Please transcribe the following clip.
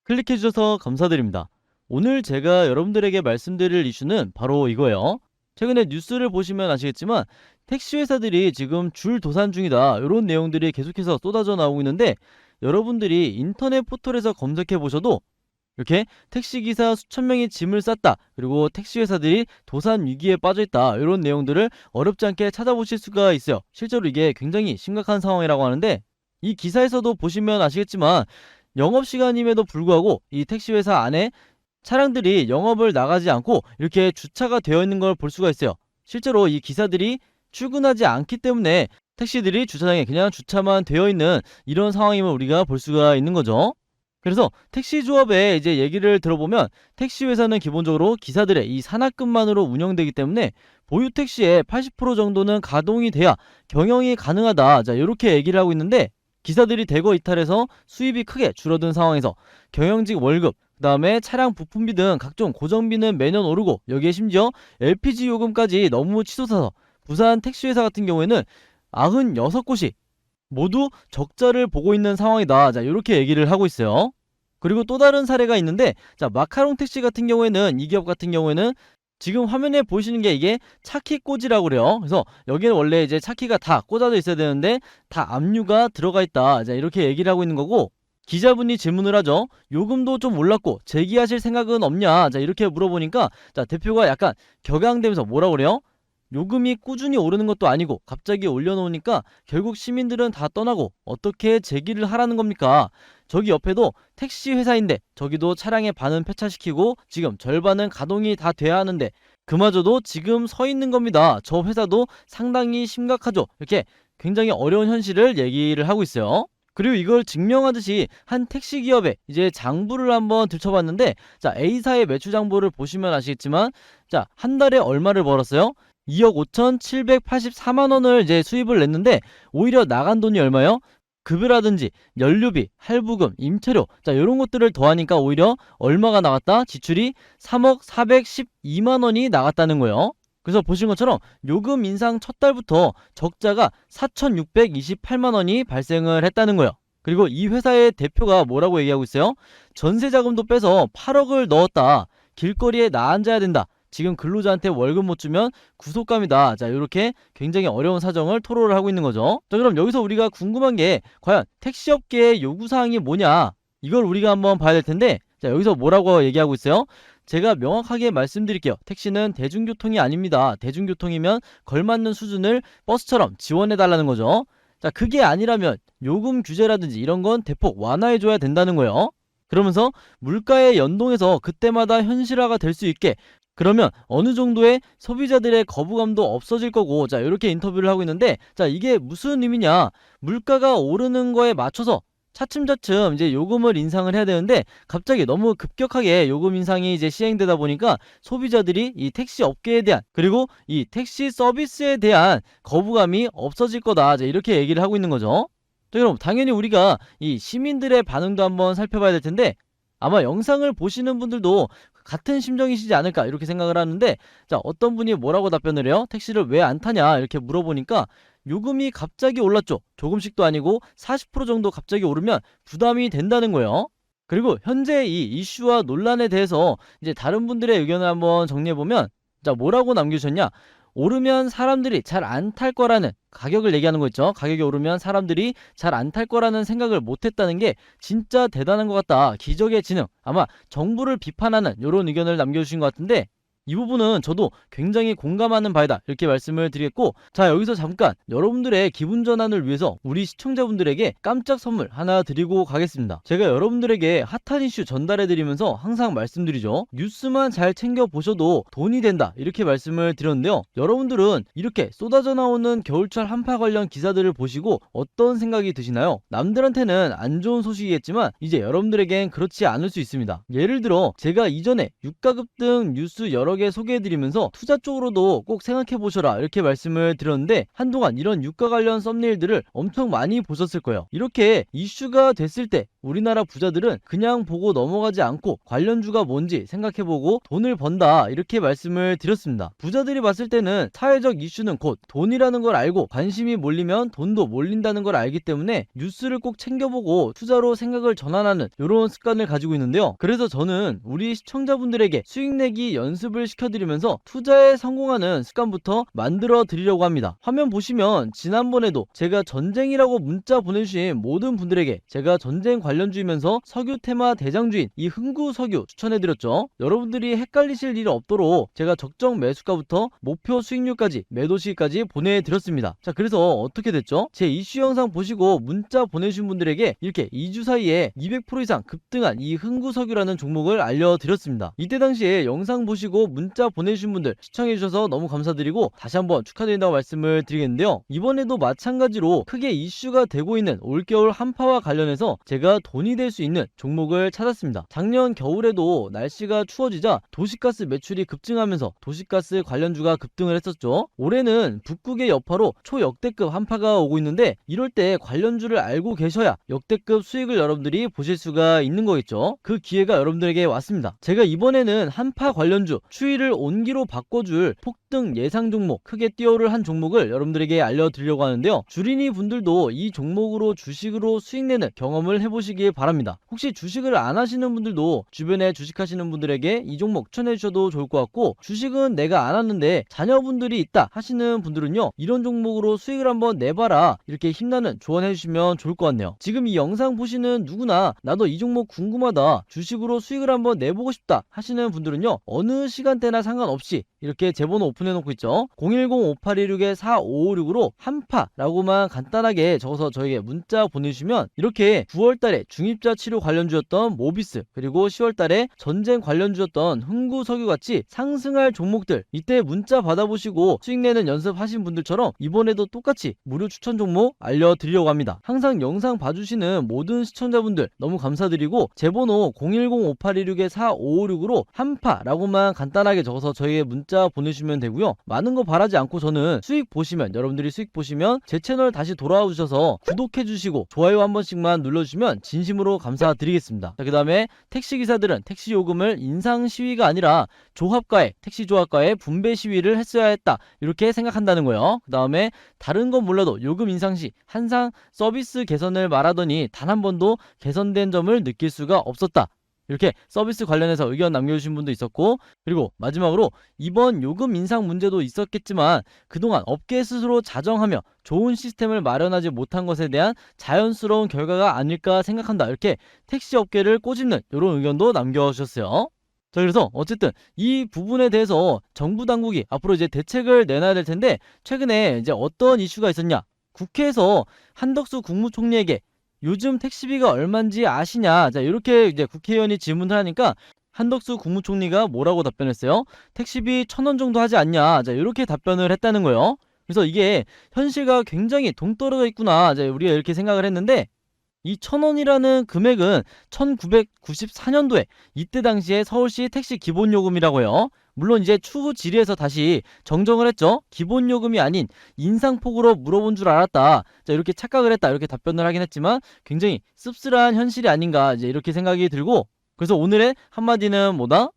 클릭해주셔서 감사드립니다. 오늘 제가 여러분들에게 말씀드릴 이슈는 바로 이거예요. 최근에 뉴스를 보시면 아시겠지만 택시 회사들이 지금 줄 도산 중이다, 이런 내용들이 계속해서 쏟아져 나오고 있는데, 여러분들이 인터넷 포털에서 검색해 보셔도 이렇게 택시기사 수천 명이 짐을 쌌다, 그리고 택시회사들이 도산 위기에 빠져있다, 이런 내용들을 어렵지 않게 찾아보실 수가 있어요. 실제로 이게 굉장히 심각한 상황이라고 하는데, 이 기사에서도 보시면 아시겠지만 영업시간임에도 불구하고 이 택시회사 안에 차량들이 영업을 나가지 않고 이렇게 주차가 되어 있는 걸 볼 수가 있어요. 실제로 이 기사들이 출근하지 않기 때문에 택시들이 주차장에 그냥 주차만 되어 있는 이런 상황임을 우리가 볼 수가 있는 거죠. 그래서 택시 조합의 이제 얘기를 들어보면, 택시 회사는 기본적으로 기사들의 이 산학금만으로 운영되기 때문에 보유 택시의 80% 정도는 가동이 돼야 경영이 가능하다, 자 이렇게 얘기를 하고 있는데, 기사들이 대거 이탈해서 수입이 크게 줄어든 상황에서 경영직 월급, 그 다음에 차량 부품비 등 각종 고정비는 매년 오르고, 여기에 심지어 LPG 요금까지 너무 치솟아서 부산 택시회사 같은 경우에는 96곳이 모두 적자를 보고 있는 상황이다, 자 이렇게 얘기를 하고 있어요. 그리고 또 다른 사례가 있는데, 자 마카롱 택시 같은 경우에는, 이 기업 같은 경우에는 지금 화면에 보시는 게 이게 차키 꽂이라고 그래요. 그래서 여기는 원래 이제 차키가 다 꽂아져 있어야 되는데 다 압류가 들어가 있다, 자 이렇게 얘기를 하고 있는 거고, 기자분이 질문을 하죠. 요금도 좀 올랐고 재기하실 생각은 없냐, 자 이렇게 물어보니까, 자 대표가 약간 격양되면서 뭐라 그래요? 요금이 꾸준히 오르는 것도 아니고 갑자기 올려놓으니까 결국 시민들은 다 떠나고 어떻게 재기를 하라는 겁니까? 저기 옆에도 택시 회사인데 저기도 차량의 반은 폐차시키고 지금 절반은 가동이 다 돼야 하는데 그마저도 지금 서 있는 겁니다. 저 회사도 상당히 심각하죠. 이렇게 굉장히 어려운 현실을 얘기를 하고 있어요. 그리고 이걸 증명하듯이 한 택시 기업의 이제 장부를 한번 들춰봤는데, 자 A사의 매출 장부를 보시면 아시겠지만, 자 한 달에 얼마를 벌었어요? 2억 5,784만 원을 이제 수입을 냈는데, 오히려 나간 돈이 얼마요? 급여라든지 연료비, 할부금, 임차료, 자 이런 것들을 더하니까 오히려 얼마가 나갔다? 지출이 3억 412만 원이 나갔다는 거예요. 그래서 보신 것처럼 요금 인상 첫 달부터 적자가 4,628만 원이 발생을 했다는 거예요. 그리고 이 회사의 대표가 뭐라고 얘기하고 있어요? 전세 자금도 빼서 8억을 넣었다, 길거리에 나앉아야 된다, 지금 근로자한테 월급 못 주면 구속감이다, 자 이렇게 굉장히 어려운 사정을 토로를 하고 있는 거죠. 자 그럼 여기서 우리가 궁금한 게, 과연 택시업계의 요구사항이 뭐냐, 이걸 우리가 한번 봐야 될 텐데, 자 여기서 뭐라고 얘기하고 있어요? 제가 명확하게 말씀드릴게요. 택시는 대중교통이 아닙니다. 대중교통이면 걸맞는 수준을 버스처럼 지원해 달라는 거죠. 자 그게 아니라면 요금 규제라든지 이런 건 대폭 완화해 줘야 된다는 거예요. 그러면서 물가에 연동해서 그때마다 현실화가 될 수 있게, 그러면 어느 정도의 소비자들의 거부감도 없어질 거고, 자 이렇게 인터뷰를 하고 있는데, 자 이게 무슨 의미냐, 물가가 오르는 거에 맞춰서 차츰차츰 이제 요금을 인상을 해야 되는데, 갑자기 너무 급격하게 요금 인상이 이제 시행되다 보니까 소비자들이 이 택시 업계에 대한, 그리고 이 택시 서비스에 대한 거부감이 없어질 거다, 자 이렇게 얘기를 하고 있는 거죠. 자 그럼 당연히 우리가 이 시민들의 반응도 한번 살펴봐야 될 텐데, 아마 영상을 보시는 분들도 같은 심정이시지 않을까 이렇게 생각을 하는데, 자 어떤 분이 뭐라고 답변을 해요? 택시를 왜 안 타냐 이렇게 물어보니까, 요금이 갑자기 올랐죠. 조금씩도 아니고 40% 정도 갑자기 오르면 부담이 된다는 거예요. 그리고 현재 이 이슈와 논란에 대해서 이제 다른 분들의 의견을 한번 정리해보면, 자 뭐라고 남겨주셨냐, 오르면 사람들이 잘 안 탈 거라는, 가격을 얘기하는 거 있죠. 가격이 오르면 사람들이 잘 안 탈 거라는 생각을 못했다는 게 진짜 대단한 것 같다, 기적의 지능, 아마 정부를 비판하는 이런 의견을 남겨주신 것 같은데, 이 부분은 저도 굉장히 공감하는 바이다, 이렇게 말씀을 드리겠고, 자 여기서 잠깐 여러분들의 기분 전환을 위해서 우리 시청자분들에게 깜짝 선물 하나 드리고 가겠습니다. 제가 여러분들에게 핫한 이슈 전달해 드리면서 항상 말씀드리죠. 뉴스만 잘 챙겨 보셔도 돈이 된다, 이렇게 말씀을 드렸는데요. 여러분들은 이렇게 쏟아져 나오는 겨울철 한파 관련 기사들을 보시고 어떤 생각이 드시나요? 남들한테는 안 좋은 소식이겠지만 이제 여러분들에겐 그렇지 않을 수 있습니다. 예를 들어 제가 이전에 유가 급등 뉴스 여러 개 소개해드리면서 투자 쪽으로도 꼭 생각해보셔라, 이렇게 말씀을 드렸는데, 한동안 이런 유가 관련 썸네일들을 엄청 많이 보셨을 거예요. 이렇게 이슈가 됐을 때 우리나라 부자들은 그냥 보고 넘어가지 않고 관련주가 뭔지 생각해보고 돈을 번다, 이렇게 말씀을 드렸습니다. 부자들이 봤을 때는 사회적 이슈는 곧 돈이라는 걸 알고 관심이 몰리면 돈도 몰린다는 걸 알기 때문에 뉴스를 꼭 챙겨보고 투자로 생각을 전환하는 이런 습관을 가지고 있는데요. 그래서 저는 우리 시청자분들에게 수익 내기 연습을 시켜드리면서 투자에 성공하는 습관부터 만들어 드리려고 합니다. 화면 보시면 지난번에도 제가 전쟁이라고 문자 보내주신 모든 분들에게 제가 전쟁 관련주이면서 석유 테마 대장주인 이 흥구석유 추천해드렸죠. 여러분들이 헷갈리실 일 없도록 제가 적정 매수가부터 목표 수익률까지, 매도 시기까지 보내드렸습니다. 자, 그래서 어떻게 됐죠? 제 이슈 영상 보시고 문자 보내주신 분들에게 이렇게 2주 사이에 200% 이상 급등한 이 흥구석유라는 종목을 알려드렸습니다. 이때 당시에 영상 보시고 문자 보내주신 분들 시청해주셔서 너무 감사드리고 다시 한번 축하드린다고 말씀을 드리겠는데요. 이번에도 마찬가지로 크게 이슈가 되고 있는 올겨울 한파와 관련해서 제가 돈이 될 수 있는 종목을 찾았습니다. 작년 겨울에도 날씨가 추워지자 도시가스 매출이 급증하면서 도시가스 관련주가 급등을 했었죠. 올해는 북극의 여파로 초역대급 한파가 오고 있는데 이럴 때 관련주를 알고 계셔야 역대급 수익을 여러분들이 보실 수가 있는 거겠죠. 그 기회가 여러분들에게 왔습니다. 제가 이번에는 한파 관련주 추이를 온기로 바꿔줄 폭등 예상 종목, 크게 뛰어오를 한 종목을 여러분들에게 알려드리려고 하는데요. 주린이 분들도 이 종목으로 주식으로 수익내는 경험을 해보시길 바랍니다. 혹시 주식을 안 하시는 분들도 주변에 주식하시는 분들에게 이 종목 추천해 주셔도 좋을 것 같고, 주식은 내가 안 하는데 자녀분들이 있다 하시는 분들은요, 이런 종목으로 수익을 한번 내봐라, 이렇게 힘나는 조언해 주시면 좋을 것 같네요. 지금 이 영상 보시는 누구나 나도 이 종목 궁금하다, 주식으로 수익을 한번 내보고 싶다 하시는 분들은요, 어느 시간대나 상관없이 이렇게 제 번호 오픈해 놓고 있죠. 010-5816-4556으로 한파라고만 간단하게 적어서 저에게 문자 보내주시면 이렇게 9월달에 중입자 치료 관련주였던 모비스, 그리고 10월달에 전쟁 관련주였던 흥구석유같이 상승할 종목들, 이때 문자 받아보시고 수익내는 연습하신 분들처럼 이번에도 똑같이 무료 추천 종목 알려드리려고 합니다. 항상 영상 봐주시는 모든 시청자분들 너무 감사드리고, 제 번호 010-5816-4556으로 한파라고만 간단하게 적어서 저에게 문자 보내주시면 되고요. 많은 거 바라지 않고 저는 수익 보시면, 여러분들이 수익 보시면 제 채널 다시 돌아와 주셔서 구독해 주시고 좋아요 한 번씩만 눌러주시면 진심으로 감사드리겠습니다. 자, 그 다음에 택시기사들은 택시 요금을 인상 시위가 아니라 조합가의, 택시 조합가의 분배 시위를 했어야 했다, 이렇게 생각한다는 거예요. 그 다음에 다른 건 몰라도 요금 인상 시 항상 서비스 개선을 말하더니 단 한 번도 개선된 점을 느낄 수가 없었다, 이렇게 서비스 관련해서 의견 남겨주신 분도 있었고, 그리고 마지막으로 이번 요금 인상 문제도 있었겠지만 그동안 업계 스스로 자정하며 좋은 시스템을 마련하지 못한 것에 대한 자연스러운 결과가 아닐까 생각한다, 이렇게 택시 업계를 꼬집는 이런 의견도 남겨주셨어요. 자, 그래서 어쨌든 이 부분에 대해서 정부 당국이 앞으로 이제 대책을 내놔야 될 텐데, 최근에 이제 어떤 이슈가 있었냐, 국회에서 한덕수 국무총리에게 요즘 택시비가 얼마인지 아시냐, 자, 이렇게 이제 국회의원이 질문을 하니까 한덕수 국무총리가 뭐라고 답변했어요? 택시비 1,000원 정도 하지 않냐, 자, 이렇게 답변을 했다는 거예요. 그래서 이게 현실과 굉장히 동떨어져 있구나, 자, 우리가 이렇게 생각을 했는데, 이 1,000원이라는 금액은 1994년도에 이때 당시에 서울시 택시 기본요금이라고 해요. 물론 이제 추후 질의에서 다시 정정을 했죠. 기본요금이 아닌 인상폭으로 물어본 줄 알았다, 자, 이렇게 착각을 했다, 이렇게 답변을 하긴 했지만 굉장히 씁쓸한 현실이 아닌가, 이제 이렇게 생각이 들고, 그래서 오늘의 한마디는 뭐다?